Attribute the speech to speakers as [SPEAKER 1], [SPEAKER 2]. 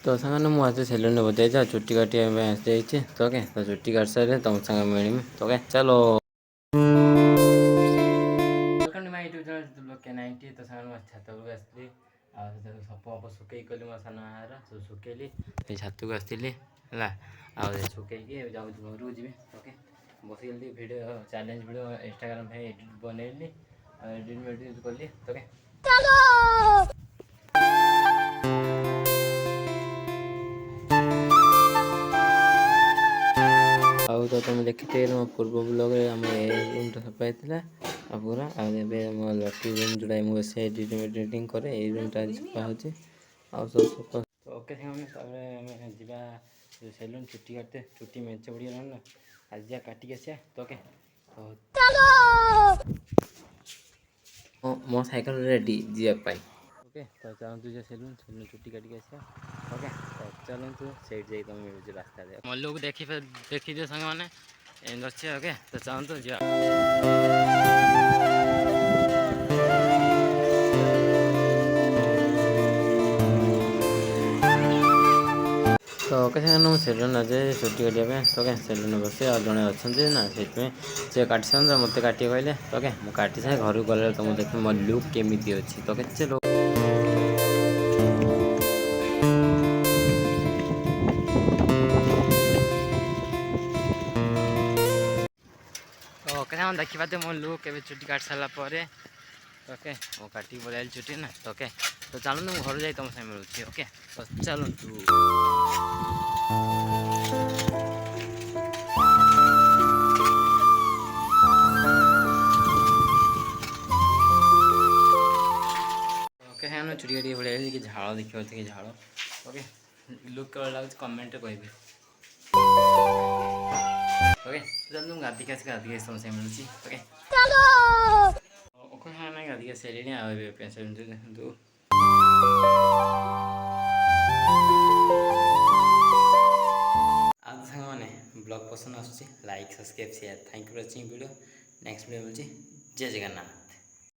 [SPEAKER 1] तो सामने मुझे सेलून में बताई चुट्टी काटिया आसी तो क्या तो चुट्टी काट सारे तुम सागे मिलमी तो क्या चलो welcome to my YouTube channel तो लोग के 90 तो सामने मैं छात को आसली सप सुकई कली मो सान हार सब सुखेली छात को आसली है सुखैकी जाऊँ घर को जी ओके बस video challenge video Instagram edit बनैली एडिट कली तो क्या आउ तो तुम देखते मो पूर्व ब्लॉग आम रूम टा सफा होता पूरा आबे मो लकी रूम जोड़ा मुझे एडिटिंग करे ये रूमटा सफा हो सब सफा तो ओके सामने जावा सेलून चुट्टी काटते चुट्टी मेचे बढ़िया ना आज जा काटिक आसा तो क्या तो मो साइकेल रेडी जावाई ओके तो चलतु जो सेलून सेलून चुट्टी काटिक आसा ओके तो चलतु से तुम मिलूँ रास्ता दे मल्लू को देखी दियो सांग मैंने एंड अच्छे ओके तो चलतु जा तो ओके सामने सेलून आज चुट्टी काटिया तो क्या सेलून बस आ जड़े अच्छा ना से काटी सा मत काटे कहले तो क्या मुझे काटी सारे घर को गला तुम देख मो लुक केमी अच्छी तो क्या चलो तो ओके देखा मो लुक ए चुट्टी काट सारापर ओके मो काटी पड़े चुट्टी ना तो ओके तो चलू घर जाए तुम से मिलूँ ओके तो चलतु ओके हाँ चुटी काटी पड़े कि झाड़ देखिए कि झाड़ ओके लुक केवल लगे कमेंट कहे ओके चल गाधिक गाधिक समस्या मिलूँ ओके ओके हाँ ना गाधिक सारे आसू आज सांग मैंने ब्लॉग पसंद आसूँ like subscribe share thank you for watching video next video मिलूँ जय जगन्नाथ।